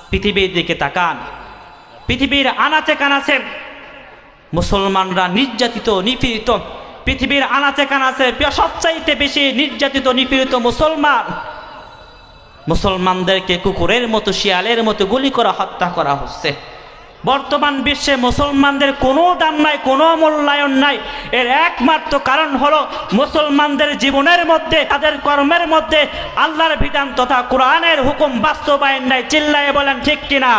পৃথিবীর দিকে তাকান, পৃথিবীর আনাচে কানাচে মুসলমানরা নির্যাতিত নিপীড়িত। পৃথিবীর আনাচে কানাচে সবচাইতে বেশি নির্যাতিত নিপীড়িত মুসলমানদেরকে কুকুরের মতো শিয়ালের মতো গুলি করে হত্যা করা হচ্ছে। বর্তমান বিশ্বে মুসলমানদের কোনো দাম নাই, কোনো মূল্যায়ন নাই। এর একমাত্র কারণ হলো মুসলমানদের জীবনের মধ্যে, তাদের কর্মের মধ্যে আল্লাহর বিধান তথা কোরআনের হুকুম বাস্তবায়ন নাই। চিল্লায়ে বলেন ঠিক কিনা?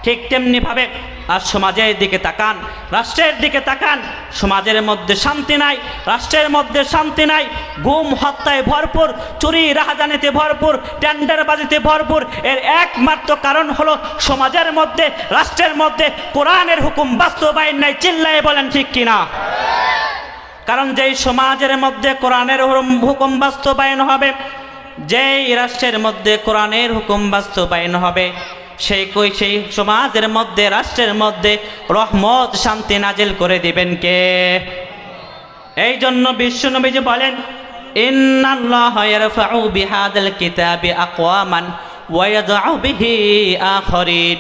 ঠিক তেমনি ভাবে আর সমাজের দিকে তাকান, রাষ্ট্রের দিকে তাকান, সমাজের মধ্যে শান্তি নাই, রাষ্ট্রের মধ্যে শান্তি নাই। গুম হত্যায় ভরপুর, চুরি রাহাজানিতে ভরপুর, টেন্ডারবাজিতে ভরপুর। এর একমাত্র কারণ হলো সমাজের মধ্যে, রাষ্ট্রের মধ্যে কোরআনের হুকুম বাস্তবায়ন নাই। চিল্লায়ে বলেন ঠিক কিনা? কারণ যেই সমাজের মধ্যে কোরআনের হুকুম বাস্তবায়ন হবে, যেই রাষ্ট্রের মধ্যে কোরআনের হুকুম বাস্তবায়ন হবে, সেই সমাজের মধ্যে, রাষ্ট্রের মধ্যে রহমত শান্তি নাজিল করে দিবেন কে? এই জন্য বিশ্বনবীজি বলেন, ইন্নাল্লাহা ইয়ারফাউ বিহাদাল কিতাবি আকওয়ামান ওয়া ইয়াদউ বিহি আখারিন।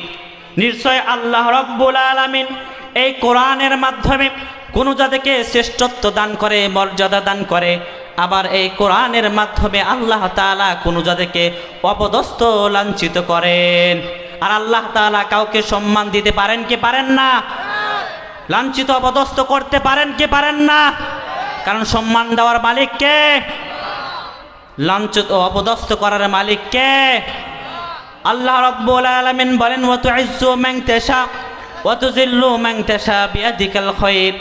নিশ্চয় আল্লাহ রাব্বুল আলামিন এই কোরআনের মাধ্যমে কোন জাতিকে শ্রেষ্ঠত্ব দান করে, মর্যাদা দান করে। আবার এই কোরআনের মাধ্যমে আল্লাহ তাআলা কোন জাতিকে অপদস্থ লাঞ্ছিত করেন। আর আল্লাহ তাআলা কাউকে সম্মান দিতে পারেন কি পারেন না? লাঞ্ছিত অপদস্থ করতে পারেন কি পারেন না? কারণ সম্মান দেওয়ার মালিক কে? লাঞ্ছিত অপদস্থ করার মালিক কে? আল্লাহ রাব্বুল আলামিন বলেন, ওয়া তুইজ্জু মান তাশা ওয়া তুযিল্লু মান তাশা বিয়াদিকাল খায়র।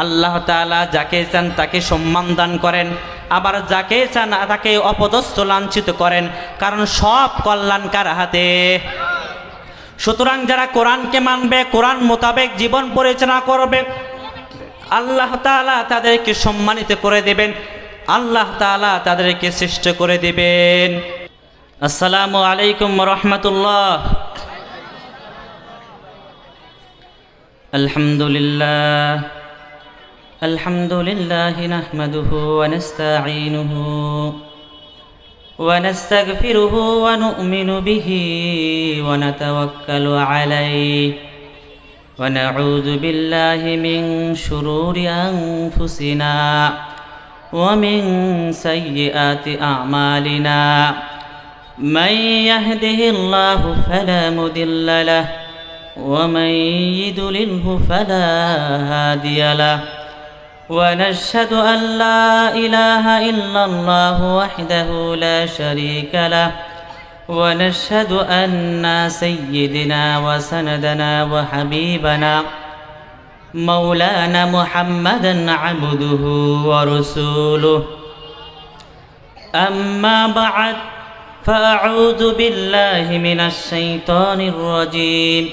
আল্লাহ তাআলা যাকে চান তাকে সম্মান দান করেন, আবার যাকে চান তাকে অপদস্থ লাঞ্ছিত করেন। কারণ সব কল্যাণ কার হাতে? সুতরাং যারা কোরআনকে মানবে, কোরআন মোতাবেক জীবন পরিচালনা করবে, আল্লাহ তাআলা তাদেরকে সম্মানিত করে দেবেন, আল্লাহ তাআলা তাদেরকে শ্রেষ্ঠ করে দেবেন। আসসালামু আলাইকুম ওয়া রাহমাতুল্লাহ। আলহামদুলিল্লাহ আলহামদুলিল্লাহ নাহমাদুহু ওয়া নাস্তাঈনুহু ওয়া নাস্তাগফিরুহু ওয়া নু'মিনু বিহি ওয়া নাতাওয়াক্কালু আলাইহি ওয়া নাউযু বিল্লাহি মিন শুরুরি আনফুসিনা ওয়া মিন সাইয়্যিআতি আ'মালিনা। মান ইয়াহদিহিল্লাহু ফালা মুদিল্লা লাহু ওয়া মান ইউদ্লিলহু ফালা হাদিয়া লাহু। ونشهد أن لا إله إلا الله وحده لا شريك له ونشهد أن سيدنا وسندنا وحبيبنا مولانا محمدا عبده ورسوله. أما بعد فأعوذ بالله من الشيطان الرجيم.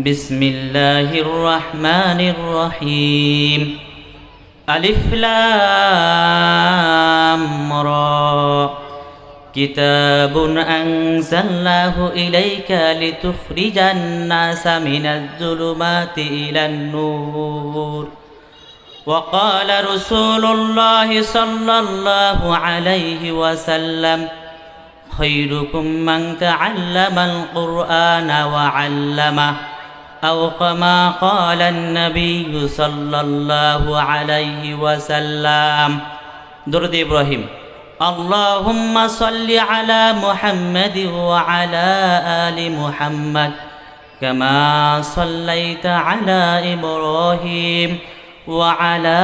بسم الله الرحمن الرحيم. ألف لام را كتاب أنزلناه إليك لتخرج الناس من الظلمات إلى النور. وقال رسول الله صلى الله عليه وسلم خيركم من تعلم القرآن وعلمه أو كما قال النبي صلى الله عليه وسلم. درود إبراهيم. اللهم صل على محمد وعلى آل محمد كما صليت على إبراهيم وعلى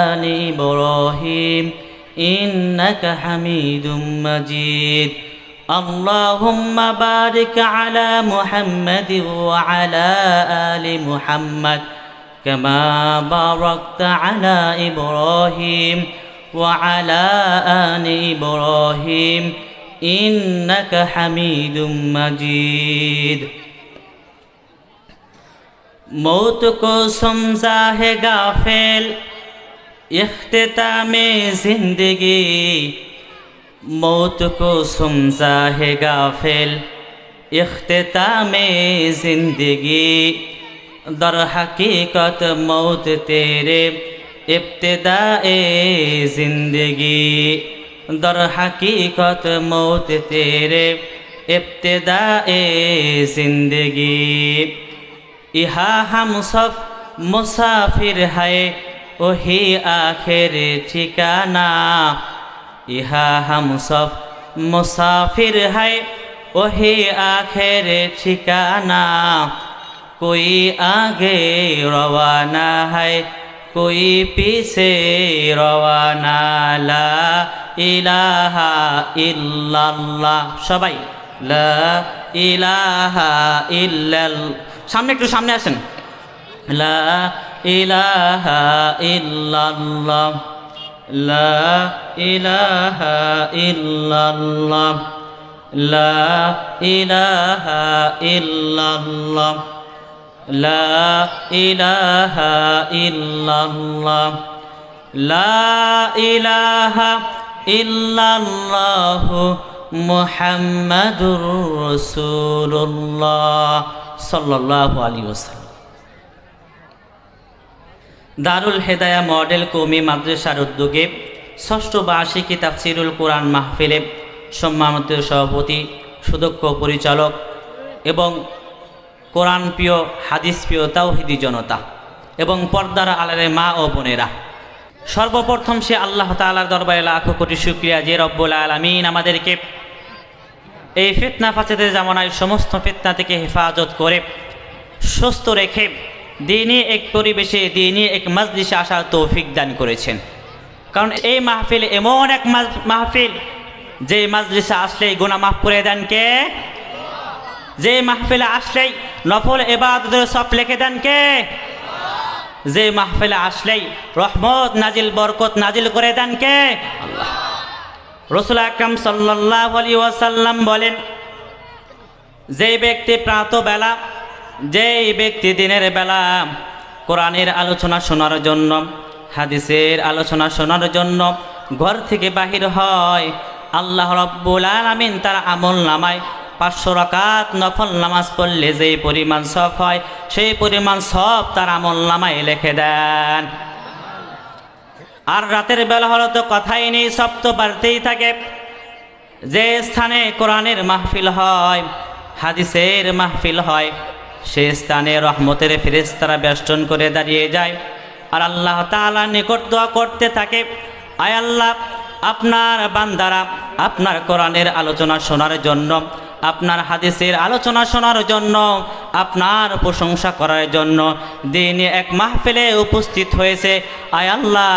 آل إبراهيم إنك حميد مجيد. اللهم بارك على محمد وعلى آل محمد كما باركت على إبراهيم وعلى آل إبراهيم إنك حميد مجيد. मौत को समझा है गाफिल इख्तिताम जिंदगी, मौत को समझा है गाफिल इख्तिताम जिंदगी। दर हकीकत मौत तेरे इब्तिदाए जिंदगी, दर हकीकत मौत तेरे इब्तिदाए जिंदगी यहाँ हम सब मुसाफिर है वही आखिर ठिकाना यहाँ हम सब मुसाफिर है वही आखिर ठिकाना कोई आगे रवाना है कोई पीछे रवाना ला इलाहा इल्लाल्लाह सबाई ला इलाहा इल्लाल सामने একটু সামনে আসেন লা ইলাহা ইল্লাল্লাহ লা ইলাহা ইল্লাল্লাহ লা ইলাহা ইল্লাল্লাহ লা ইলাহা ইল্লাল্লাহ লা ইলাহা ইল্লাল্লাহ মুহাম্মাদুর রাসূলুল্লাহ সাল্লাল্লাহু আলাইহি ওয়াসাল্লাম। দারুল হেদায়া মডেল কওমি মাদ্রাসার উদ্যোগে ষষ্ঠ বার্ষিকী তাফসিরুল কোরআন মাহফিলে সম্মানিত সভাপতি সুদক্ষ পরিচালক এবং কোরআন প্রিয় হাদিস প্রিয় তাওহীদি জনতা এবং পর্দার আড়ালে মা ও বোনেরা, সর্বপ্রথম সে আল্লাহ তাআলার দরবারে লাখো কোটি শুকরিয়া যে রব্বুল আলামিন আমাদেরকে এই ফিতনা ফাসাদের জামানায় সমস্ত ফিতনা থেকে হেফাজত করে সুস্থ রেখে দিনী এক পরিবেশে দিনী এক মজলিসে আসার তৌফিক দান করেছেন। কারণ এই মাহফিল এমন এক মাহফিল যে মজলিসে আসলেই গুনাহ মাফ করে দেন কে? যে মাহফিলে আসলেই নফল ইবাদতের সব লিখে দেন কে? যে মাহফিলে আসলেই রহমত নাজিল বরকত নাজিল করে দেন কে? আল্লাহ। রাসূল আকরাম সাল্লাল্লাহু আলাইহি ওয়াসাল্লাম বলেন, যে ব্যক্তি প্রাতঃবেলা যেই ব্যক্তি দিনের বেলা কোরআনের আলোচনা শোনার জন্য হাদিসের আলোচনা শোনার জন্য ঘর থেকে বাহির হয়, আল্লাহ রাব্বুল আলামিন তার আমল নামায় 500 রাকাত নফল নামাজ পড়লে যেই পরিমাণ সওয়াব হয় সেই পরিমাণ সওয়াব তার আমল নামায় লিখে দেন। আর রাতের বেলা হলো তো কথাই নেই, সব তো বাড়তেই থাকে। যে স্থানে কোরআনের মাহফিল হয় হাদিসের মাহফিল হয় সে স্থানে রহমতের ফেরেশতারা বেষ্টন করে দাঁড়িয়ে যায় আর আল্লাহ তাআলার নিকট দোয়া করতে থাকে, আয় আল্লাহ আপনার বান্দারা আপনার কোরআনের আলোচনা শোনার জন্য আপনার হাদিসের আলোচনা শোনার জন্য আপনার প্রশংসা করার জন্য দিনে এক মাহফিলে উপস্থিত হয়েছে, আয় আল্লাহ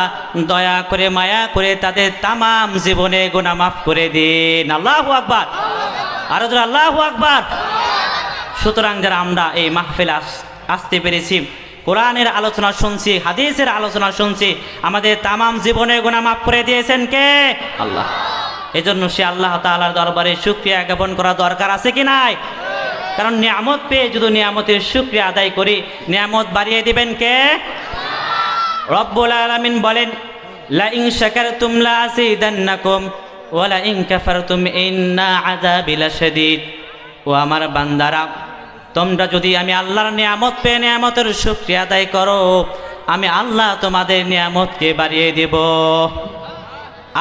দয়া করে মায়া করে তাদের তামাম জীবনে গুনাহ মাফ করে দিন। আল্লাহু আকবার, আরো জোরে আল্লাহু আকবার। সুতরাং যারা আমরা এই মাহফিলে আসতে পেরেছি, কোরআনের আলোচনা শুনছি, হাদিসের আলোচনা শুনছি, আমাদের তামাম জীবনে গুনাহ মাফ করে দিয়েছেন কে? আল্লাহ। এজন্য সে আল্লাহ তাআলার দরবারে শুকরিয়া জ্ঞাপন করা দরকার আছে কি নাই? কারণ নিয়ামত পেয়ে যদি নিয়ামতের শুকরিয়া আদায় করি নিয়ামত বাড়িয়ে দিবেন কে? রব্বুল আলামিন বলেন, লা ইন শাকারতুম লা আযীদান্নাকুম ওয়া লা ইন কাফারতুম ইন্না আযাবি লাশাদীদ। ও আমার বান্দারা, তোমরা যদি আমি আল্লাহর নিয়ামত পেয়ে নিয়ামতের শুকরিয়া আদায় করো আমি আল্লাহ তোমাদের নিয়ামতকে বাড়িয়ে দেব।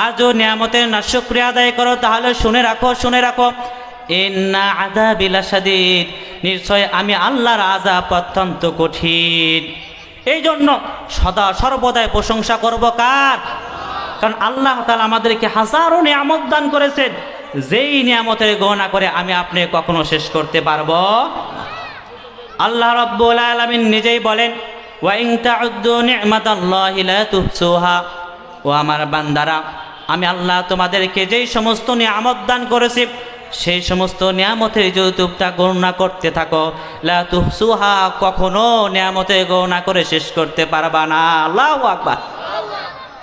আর যদি নিয়ামতের না শুকরিয়া আদায় করো তাহলে শুনে রাখো ইন্না আযাবি লাশাদীদ, নিশ্চয় আমি আল্লাহর আযাব অত্যন্ত কঠিন। এই জন্য সদা সর্বদাই প্রশংসা করব কার? কারণ আল্লাহ তাআলা আমাদেরকে হাজারো নিয়ামত দান করেছেন, যেই নিয়ামতের গণনা করে আমি আপনি কখনো শেষ করতে পারবো? আল্লাহ রাব্বুল আলামিন নিজেই বলেন, ওয়া ইন তাউদ্দু নি'মাতাল্লাহি লা তুহসুহা। ও আমার বান্দারা, আমি আল্লাহ তোমাদেরকে যেই সমস্ত নিয়ামত দান করেছি সেই সমস্ত নিয়ামতের যদি তোমরা গণনা করতে থাকো লা তুহসুহা, কখনো নিয়ামতের গণনা করে শেষ করতে পারবা না। আল্লাহু আকবার।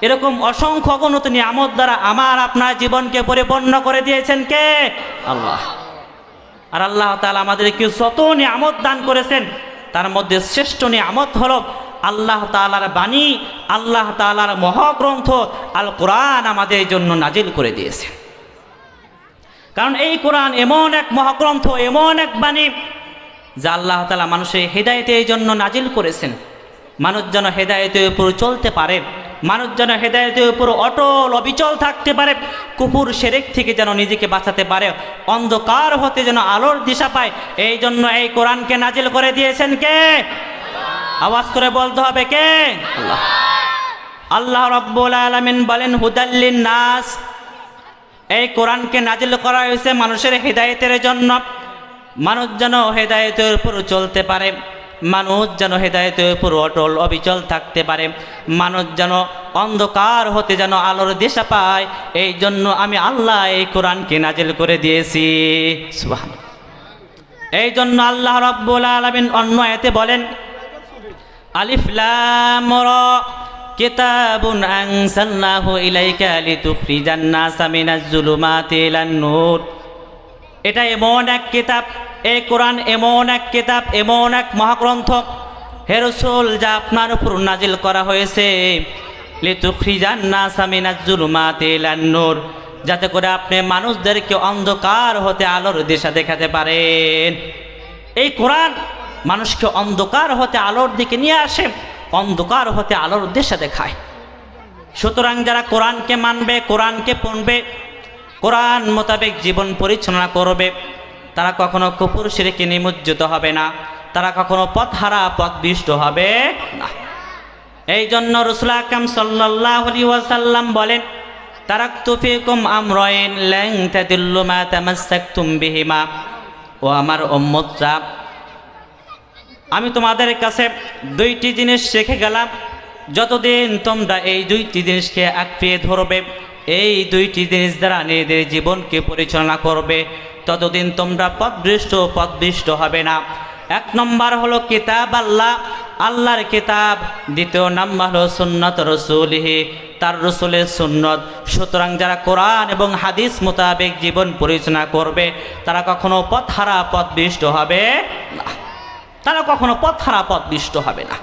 এরকম অসংখ্য অগণিত নিয়ামত দ্বারা আমার আপনার জীবনকে পরিপূর্ণ করে দিয়েছেন কে? আল্লাহ। আর আল্লাহ তাআলা আমাদেরকে যত নিয়ামত দান করেছেন তার মধ্যে শ্রেষ্ঠ নিয়ামত হলো আল্লাহ তাআলার বাণী, আল্লাহ তাআলার মহাগ্রন্থ আল কোরআন আমাদের জন্য নাজিল করে দিয়েছে। কারণ এই কোরআন এমন এক মহাগ্রন্থ, এমন এক বাণী যা আল্লাহ তাআলা মানুষের হেদায়েতের জন্য নাজিল করেছেন। মানুষ যেন হেদায়েতের উপর চলতে পারে, মানুষ যেন হেদায়েতের উপর অটল অবিচল থাকতে পারে, কুফর শিরক থেকে যেন নিজেকে বাঁচাতে পারে, অন্ধকার হতে যেন আলোর দিশা পায়। এই জন্য এই কোরআনকে নাজিল করে দিয়েছেন কে? আওয়াজ করে বলতে হবে কে? আল্লাহ। আল্লাহ রাব্বুল আলামিন বলেন হুদাল্লিন নাস, এই কোরআনকে নাজিল করা হয়েছে মানুষের হেদায়েতের জন্য। মানুষ যেন হেদায়েতের উপর চলতে পারে, মানুষ যেন হেদায়েতের উপর অটল অবিচল থাকতে পারে, মানুষ যেন অন্ধকার হতে যেন আলোর দিশা পায়। এই জন্য আমি আল্লাহ এই কোরআনকে নাজিল করে দিয়েছি। সুবহানাল্লাহ। এই জন্য আল্লাহ রাব্বুল আলামিন অন্য আয়াতে বলেন আলিফ লাম রা কিতাবুন আনজালনাহু ইলাইকা লিতুখরিজান নাসা মিনাজ জুলুমাতি ইলান নূর। এটা এমন এক কিতাব, এই কোরআন এমন এক কিতাব, এমন এক মহাগ্রন্থ হে রাসূল যা আপনার উপর নাজিল করা হয়েছে লিতুখরিজান নাসা মিনাজ জুলুমাতি ইলান নূর, যাতে করে আপনি মানুষদেরকে অন্ধকার হতে আলোর দিশা দেখাতে পারেন। এই কোরআন মানুষকে অন্ধকার হতে আলোর দিকে নিয়ে আসে, অন্ধকার হতে আলোর দিশা দেখায়। সুতরাং যারা কোরআনকে মানবে, কোরআনকে পড়বে, কোরআন মোতাবেক জীবন পরিচালনা করবে, তারা কখনো কুফর শিরকে নিমজ্জিত হবে না, তারা কখনো পথহারা পথভ্রষ্ট হবে না। এই জন্য রাসূল আকরাম সাল্লাল্লাহু আলাইহি ওয়াসাল্লাম বলেন তারাকতু ফীকুম আমরাইন লান তাদিল্লু মা তামাসসাকতুম বিহিমা। ও আমার উম্মতরা, আমি তোমাদের কাছে দুইটি জিনিস রেখে গেলাম, যতদিন তোমরা এই দুইটি জিনিসকে আঁকড়ে ধরবে, এই দুইটি জিনিস দ্বারা নিজেদের জীবনকে পরিচালনা করবে, ততদিন তোমরা পথভ্রষ্ট হবে না। এক নম্বর হলো কিতাব আল্লাহ, আল্লাহর কিতাব। দ্বিতীয় নাম্বার হলো সুন্নত রাসূলিহি, তার রাসূলের সুন্নত। সুতরাং যারা কোরআন এবং হাদিস মোতাবেক জীবন পরিচালনা করবে, তারা কখনো পথহারা পথভ্রষ্ট হবে না, তারা কখনো পথহারা পথভ্রষ্ট হবে না।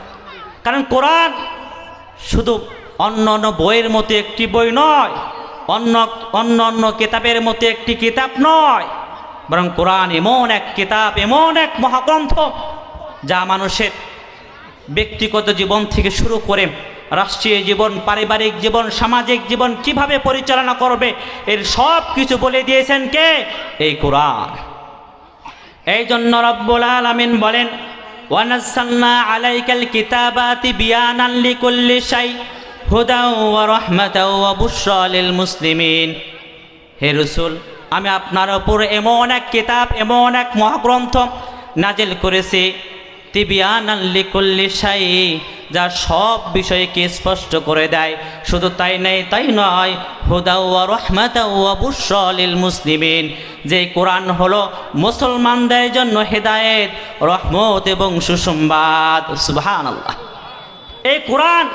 কারণ কোরআন শুধু অন্য অন্য বইয়ের মতো একটি বই নয়, অন্য কিতাবের মতো একটি কিতাব নয়, বরং কোরআন এমন এক কিতাব, এমন এক মহাগ্রন্থ যা মানুষের ব্যক্তিগত জীবন থেকে শুরু করে রাষ্ট্রীয় জীবন, পারিবারিক জীবন, সামাজিক জীবন কিভাবে পরিচালনা করবে এর সব কিছু বলে দিয়েছেন কে? এই কোরআন। এই জন্য রব্বুল আলামিন বলেন ওয়ানাজ্জালনা আলাইকাল কিতাবা তিবয়ানান লিকুল্লি শাই হুদাও ওয়া রাহমাতাও ওয়া বুশরা লিল মুসলিমিন। হে রাসূল, আমি আপনার উপর এমন এক কিতাব, এমন এক মহাগ্রন্থ নাজিল করেছি তিবয়ানান লিকুল্লি শাই, যা সব বিষয়কে স্পষ্ট করে দেয়। শুধু তাই নয়, হুদা ওয়া রাহমাতাও ওয়া বুশরা লিল মুসলিমিন, যে কোরআন হলো মুসলমানদের জন্য হেদায়েত, রহমত এবং সুসংবাদ। সুবহানাল্লাহ। এই কোরআন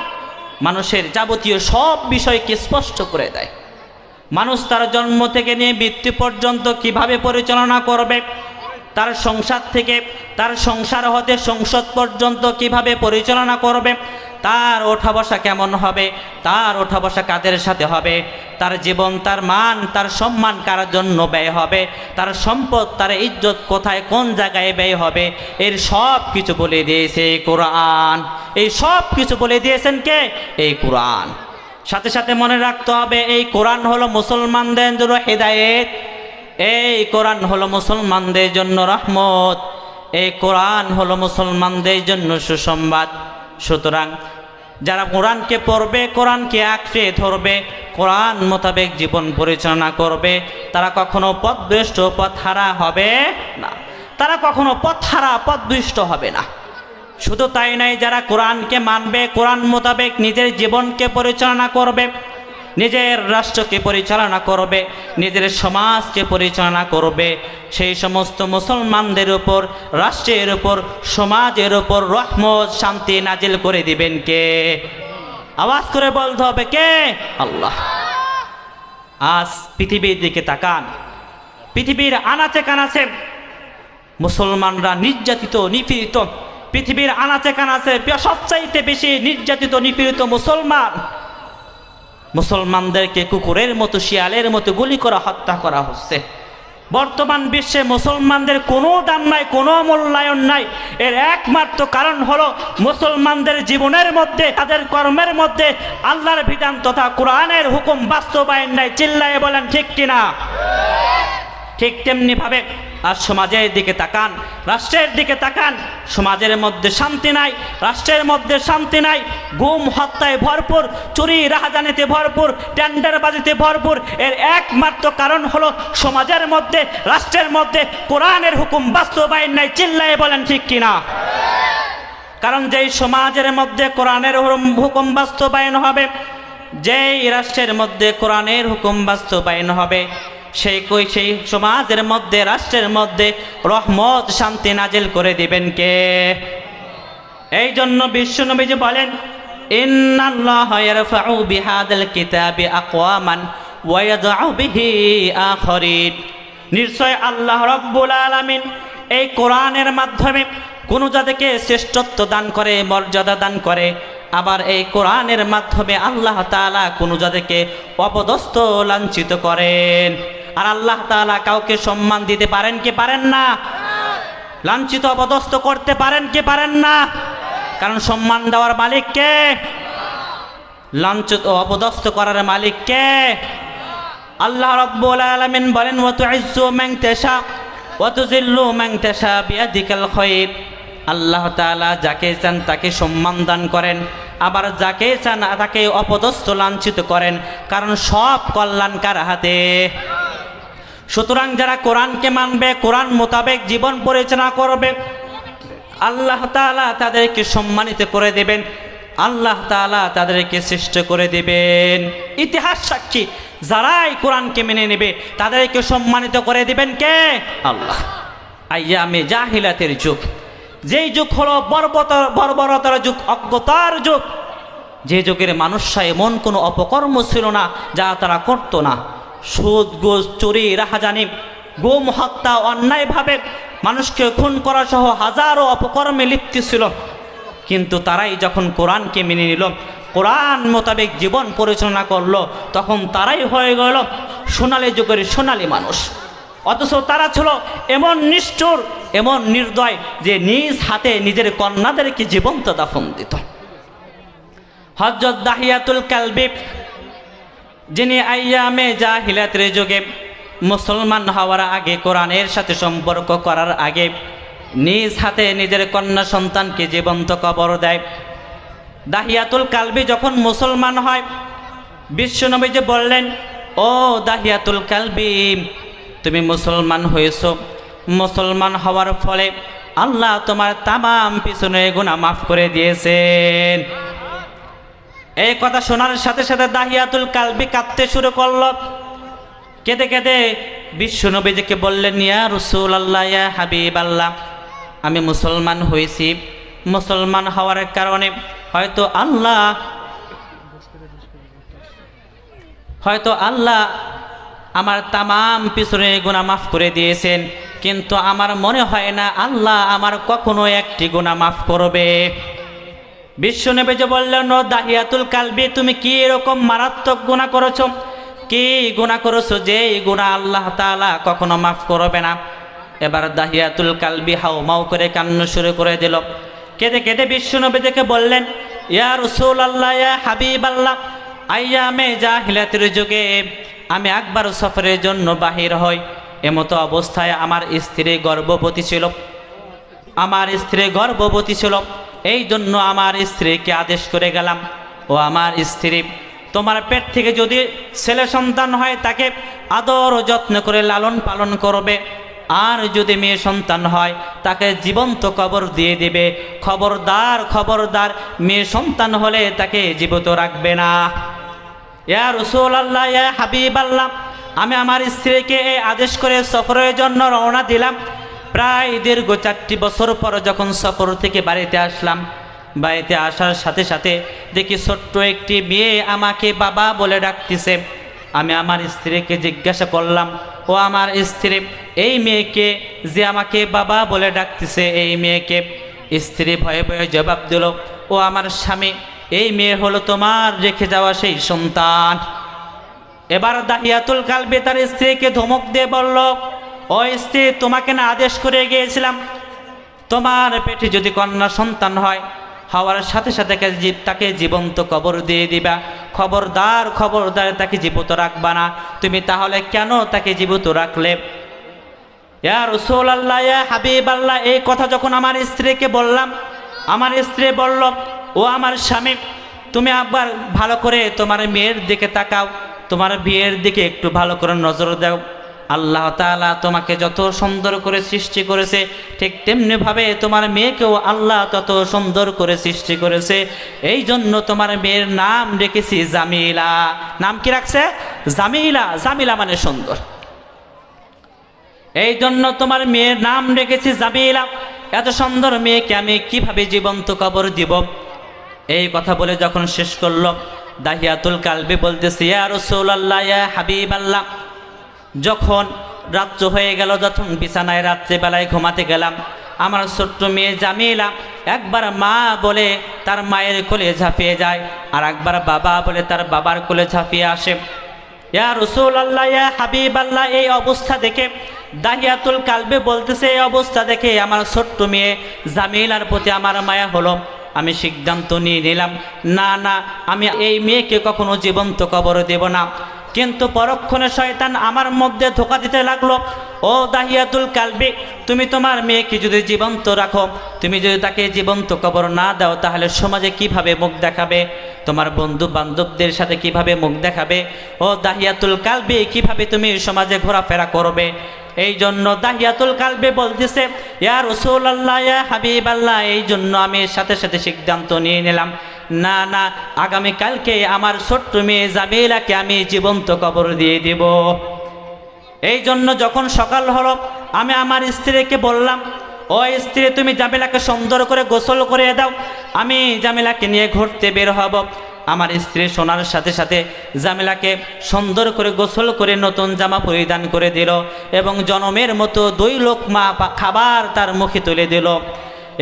মানুষের যাবতীয় সব বিষয়কে স্পষ্ট করে দেয়। মানুষ তার জন্ম থেকে নিয়ে মৃত্যু পর্যন্ত কিভাবে পরিচালনা করবে, তার সংসার থেকে তার সংসার হতে সংসদ পর্যন্ত কিভাবে পরিচালনা করবে, তার ওঠা বসা কেমন হবে, তার ওঠা বসা কাদের সাথে হবে, তার জীবন, তার মান, তার সম্মান কার জন্য ব্যয় হবে, তার সম্পদ, তার ইজ্জত কোথায় কোন জায়গায় ব্যয় হবে, এর সব কিছু বলে দিয়েছে এই কোরআন। এই সব কিছু বলে দিয়েছেন কে? এই কোরআন। সাথে সাথে মনে রাখতে হবে এই কোরআন হলো মুসলমানদের জন্য হেদায়েত, এই কোরআন হলো মুসলমানদের জন্য রহমত, এই কোরআন হলো মুসলমানদের জন্য সুসংবাদ। সুতরাং যারা কোরআনকে পড়বে, কোরআনকে আঁকড়ে ধরবে, কোরআন মোতাবেক জীবন পরিচালনা করবে, তারা কখনো পথভ্রষ্ট, পথহারা হবে না, তারা কখনো পথহারা পথভ্রষ্ট হবে না। শুধু তাই নয়, যারা কোরআনকে মানবে, কোরআন মোতাবেক নিজের জীবনকে পরিচালনা করবে, নিজের রাষ্ট্রকে পরিচালনা করবে, নিজের সমাজকে পরিচালনা করবে, সেই সমস্ত মুসলমানদের উপর, রাষ্ট্রের উপর, সমাজের উপর রহমত, শান্তি নাজিল করে দিবেন কে? আওয়াজ করে বলতে হবে কে? আল্লাহ। আজ পৃথিবীর দিকে তাকান, পৃথিবীর আনাচে কানাচে মুসলমানরা নির্যাতিত, নিপীড়িত। পৃথিবীর আনাচে কানাচে সবচাইতে বেশি নির্যাতিত, নিপীড়িত মুসলমান। মুসলমানদেরকে কুকুরের মতো, শিয়ালের মতো গুলি করা, হত্যা করা হচ্ছে। বর্তমান বিশ্বে মুসলমানদের কোনো দাম নাই, কোনো মূল্যায়ন নাই। এর একমাত্র কারণ হলো মুসলমানদের জীবনের মধ্যে, তাদের কর্মের মধ্যে আল্লাহর বিধান তথা কোরআনের হুকুম বাস্তবায়ন নাই। চিল্লায়ে বলেন ঠিক কিনা? ঠিক তেমনি ভাবে আর সমাজের দিকে তাকান, রাষ্ট্রের দিকে তাকান, সমাজের মধ্যে শান্তি নাই, রাষ্ট্রের মধ্যে শান্তি নাই। গুম হত্যায় ভরপুর, চুরি রাহাজানিতে ভরপুর, টেন্ডারবাজিতে ভরপুর। এর একমাত্র কারণ হলো সমাজের মধ্যে, রাষ্ট্রের মধ্যে কোরআনের হুকুম বাস্তবায়ন নাই। চিল্লায়ে বলেন ঠিক কিনা? কারণ যেই সমাজের মধ্যে কোরআনের হুকুম বাস্তবায়ন হবে, যেই রাষ্ট্রের মধ্যে কোরআনের হুকুম বাস্তবায়ন হবে, সেই সমাজের মধ্যে, রাষ্ট্রের মধ্যে রহমত শান্তি নাজিল করে দিবেন কে? এই জন্য বিশ্বনবীজি বলেন, ইন্নাল্লাহা ইয়ারফাউ বিহাদাল কিতাবি আকওয়ামান ওয়া ইয়াদউ বিহি আখারিন। নিশ্চয় আল্লাহ রাব্বুল আলামিন এই কোরআনের মাধ্যমে কোন জাতিকে শ্রেষ্ঠত্ব দান করে, মর্যাদা দান করে। আবার এই কোরআনের মাধ্যমে আল্লাহ তাআলা কোন জাতিকে অপদস্থ, লাঞ্ছিত করেন। আর আল্লাহ তাআলা কাউকে সম্মান দিতে পারেন কি পারেন না? লাঞ্ছিত, অপদস্থ করতে পারেন কি পারেন না? কারণ সম্মান দেওয়ার মালিক কে? লাঞ্ছিত, অপদস্থ করার মালিক কে? আল্লাহ রাব্বুল আলামিন বলেন, ওয়া তুইজ্জু মান তাশা ওয়া তুযিল্লু মান তাশা বিয়াদিকাল খায়র। আল্লাহ তাআলা যাকে চান তাকে সম্মান দান করেন, আবার যাকে চান তাকে অপদস্থ, লাঞ্ছিত করেন। কারণ সব কল্যাণ কার হাতে? সুতরাং যারা কোরআনকে মানবে, কোরআন মোতাবেক জীবন পরিচালনা করবে, আল্লাহ তাআলা তাদেরকে সম্মানিত করে দেবেন, আল্লাহ তাআলা তাদেরকে শ্রেষ্ঠ করে দেবেন। ইতিহাস সাক্ষী, যারাই কোরআনকে মেনে নেবে তাদেরকে সম্মানিত করে দিবেন কে? আল্লাহ। আইয়ামে জাহিলাতের যুগ, যেই যুগ হলো বর্বরতার যুগ, অজ্ঞতার যুগ, যে যুগের মানুষরা এমন কোনো অপকর্ম ছিল না যা তারা করতো না। সুদ, ঘুষ, চুরি, রাহাজানি, গুম হত্যা, অন্যায়ভাবে মানুষকে খুন করা সহ হাজারো অপকর্মে লিপ্ত ছিল। কিন্তু তারাই যখন কোরআনকে মেনে নিল, কোরআন মোতাবেক জীবন পরিচালনা করলো, তখন তারাই হয়ে গেল সোনালী যুগের সোনালী মানুষ। অথচ তারা ছিল এমন নিষ্ঠুর, এমন নির্দয় যে নিজ হাতে নিজের কন্যাদেরকে জীবন্ত দাফন দিত। হযরত দাহিয়াতুল কালবি, যিনি আইয়ামে জাহিলাতের যুগে মুসলমান হওয়ার আগে, কোরআনের সাথে সম্পর্ক করার আগে নিজ হাতে নিজের কন্যা সন্তানকে জীবন্ত কবর দেয়। দাহিয়াতুল কালবি যখন মুসলমান হয়, বিশ্বনবীজি বললেন, ও দাহিয়াতুল কালবি, তুমি মুসলমান হয়েছ। মুসলমান হওয়ার ফলে আল্লাহ তোমার তামাম পিছনে গুনাহ মাফ করে দিয়েছেন। এই কথা শোনার সাথে সাথে দাহিয়াতুল কালবি কাঁদতে শুরু করল। কেঁদে কেঁদে বিশ্বনবীজিকে বললেন, ইয়া রাসূলুল্লাহ, ইয়া হাবিবাল্লাহ, আমি মুসলমান হয়েছি। মুসলমান হওয়ার কারণে হয়তো আল্লাহ আমার তামাম পিছনে গুনাহ মাফ করে দিয়েছেন, কিন্তু আমার মনে হয় না আল্লাহ আমার কখনো একটি গুনাহ মাফ করবে। বিশ্বনবীজি বললেন, ও দাহিয়াতুল কালবি, তুমি কি এরকম মারাত্মক গুনাহ করেছো? কি গুনাহ করেছো যে এই গুনাহ আল্লাহ তাআলা কখনো মাফ করবে না? এবার দাহিয়াতুল কালবি হাউমাউ করে কান্না শুরু করে দিল। কেঁদে কেঁদে বিশ্বনবীজিকে বললেন, ইয়া রাসূলুল্লাহ, ইয়া হাবিবাল্লাহ, আইয়ামে জাহিলাতের যুগে আমি একবার সফরের জন্য বাহির হই। এমতো অবস্থায় আমার স্ত্রী গর্ভবতী ছিল। এই জন্য আমার স্ত্রীকে আদেশ করে গেলাম, ও আমার স্ত্রী, তোমার পেট থেকে যদি ছেলে সন্তান হয় তাকে আদর ও যত্ন করে লালন পালন করবে, আর যদি মেয়ে সন্তান হয় তাকে জীবন্ত কবর দিয়ে দিবে। খবরদার, মেয়ে সন্তান হলে তাকে জীবিত রাখবে না। ইয়া রাসূলুল্লাহ, ইয়া হাবিবাল্লাহ, আমি আমার স্ত্রীকে এই আদেশ করে সফরের জন্য রওনা দিলাম। প্রায় দীর্ঘ 4টি বছর পর যখন সফর থেকে বাড়িতে আসলাম, বাড়িতে আসার সাথে সাথে দেখি ছোট্ট একটি মেয়ে আমাকে বাবা বলে ডাকতেছে। আমি আমার স্ত্রীকে জিজ্ঞাসা করলাম, ও আমার স্ত্রী, এই মেয়েকে যে আমাকে বাবা বলে ডাকতেছে, এই মেয়েকে? স্ত্রী ভয়ে ভয়ে জবাব দিল, ও আমার স্বামী, এই মেয়ে হলো তোমার রেখে যাওয়া সেই সন্তান। এবার দাহিয়াতুল কালবি তার স্ত্রীকে ধমক দিয়ে বলল, ও ও স্ত্রী, তোমাকে না আদেশ করে গিয়েছিলাম তোমার পেটে যদি কন্যা সন্তান হয়, হওয়ার সাথে সাথে তাকে জীবন্ত কবর দিয়ে দিবা। খবরদার খবরদার তাকে জীবিত রাখবা না। তুমি তাহলে কেন তাকে জীবিত রাখলে? ইয়া রাসূলুল্লাহ, ইয়া হাবিবাল্লাহ, এই কথা যখন আমার স্ত্রীকে বললাম, আমার স্ত্রী বলল, ও আমার স্বামী, তুমি একবার ভালো করে তোমার মেয়ের দিকে তাকাও, তোমার বিয়ের দিকে একটু ভালো করে নজর দাও। আল্লাহ তাআলা তোমাকে যত সুন্দর করে সৃষ্টি করেছে, ঠিক তেমনিভাবে তোমার মেয়েকেও আল্লাহ তত সুন্দর করে সৃষ্টি করেছে। এই জন্য তোমার মেয়ের নাম রেখেছি জামিলা। নাম কি রাখছে? জামিলা। জামিলা মানে সুন্দর। এই জন্য তোমার মেয়ের নাম রেখেছি জামিলা। এত সুন্দর মেয়েকে আমি কিভাবে জীবন্ত কবর দিব? এই কথা বলে যখন শেষ করল, দাহিয়াতুল কালবি বলতেছে, ইয়া রাসূলুল্লাহ, ইয়া হাবিবাল্লাহ, যখন রাত্র হয়ে গেল, যখন বিছানায় রাত্রেবেলায় ঘুমাতে গেলাম, আমার ছোট্ট মেয়ে জামিলা একবার মা বলে তার মায়ের কোলে ঝাঁপিয়ে যায়, আর একবার বাবা বলে তার বাবার কোলে ঝাঁপিয়ে আসে। ইয়া রাসূলুল্লাহ, ইয়া হাবিবাল্লাহ, এই অবস্থা দেখে দাহিয়াতুল কালবে বলতেছে, এই অবস্থা দেখে আমার ছোট্ট মেয়ে জামিলার প্রতি আমার মায়া হলো। আমি সিদ্ধান্ত নিয়ে নিলাম, না না, আমি এই মেয়েকে কখনো জীবন্ত কবর দেব না। কিন্তু পরক্ষণে শয়তান আমার মধ্যে ধোঁকা দিতে লাগলো, ও দাহিয়াতুল কালবি, তুমি তোমার মেয়েকে যদি জীবন্ত রাখো, তুমি যদি তাকে জীবন্ত কবর না দাও, তাহলে সমাজে কিভাবে মুখ দেখাবে? তোমার বন্ধু বান্ধবদের সাথে কিভাবে মুখ দেখাবে? ও দাহিয়াতুল কালবি, কিভাবে তুমি সমাজে ঘোরাফেরা করবে? এই জন্য দাহিয়াতুল কালবি বলতেছে, ইয়া রাসূলুল্লাহ, ইয়া হাবিবাল্লাহ, এই জন্য আমি সাথে সাথে সিদ্ধান্ত নিয়ে নিলাম, না না, আগামীকালকে আমার ছোট্ট মেয়ে জামিলাকে আমি জীবন্ত কবর দিয়ে দিব। এই জন্য যখন সকাল হলো, আমি আমার স্ত্রীকে বললাম, ও স্ত্রী, তুমি জামিলাকে সুন্দর করে গোসল করে দাও, আমি জামিলাকে নিয়ে ঘুরতে বের হব। আমার স্ত্রী শোনার সাথে সাথে জামিলাকে সুন্দর করে গোসল করে নতুন জামা পরিধান করে দিল এবং জনমের মতো 2 লোকমা খাবার তার মুখে তুলে দিল।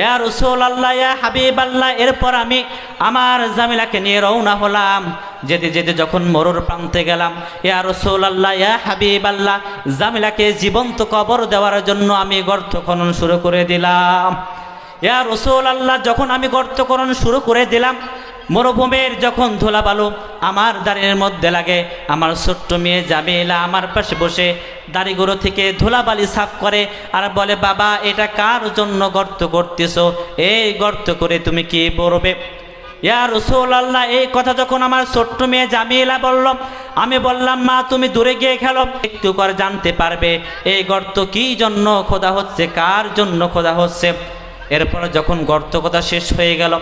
ইয়া রাসূলুল্লাহ, ইয়া হাবিবাল্লাহ, এরপর আমি আমার জামিলাকে নিয়ে রওনা হলাম। যেতে যেতে যখন মরুর প্রান্তে গেলাম, ইয়া রাসূলুল্লাহ, ইয়া হাবিবাল্লাহ, জামিলাকে জীবন্ত কবর দেওয়ার জন্য আমি গর্ত খনন শুরু করে দিলাম। ইয়া রাসূলুল্লাহ, যখন আমি গর্ত খনন শুরু করে দিলাম, মরুভূমির যখন ধুলাবালু আমার দাড়ির মধ্যে লাগে, আমার ছোট্ট মেয়ে জামিলা আমার পাশে বসে দাড়িগুলো থেকে ধুলাবালি সাফ করে আর বলে, বাবা, এটা কার জন্য গর্ত করতেছো? এই গর্ত করে তুমি কি করবে? ইয়া রাসূলুল্লাহ, এই কথা যখন আমার ছোট্ট মেয়ে জামিলা বলল, আমি বললাম, মা, তুমি দূরে গিয়ে খেলো, একটু করে জানতে পারবে এই গর্ত কি জন্য খোদা হচ্ছে, কার জন্য খোদা হচ্ছে। এরপর যখন গর্ত কথা শেষ হয়ে গেল,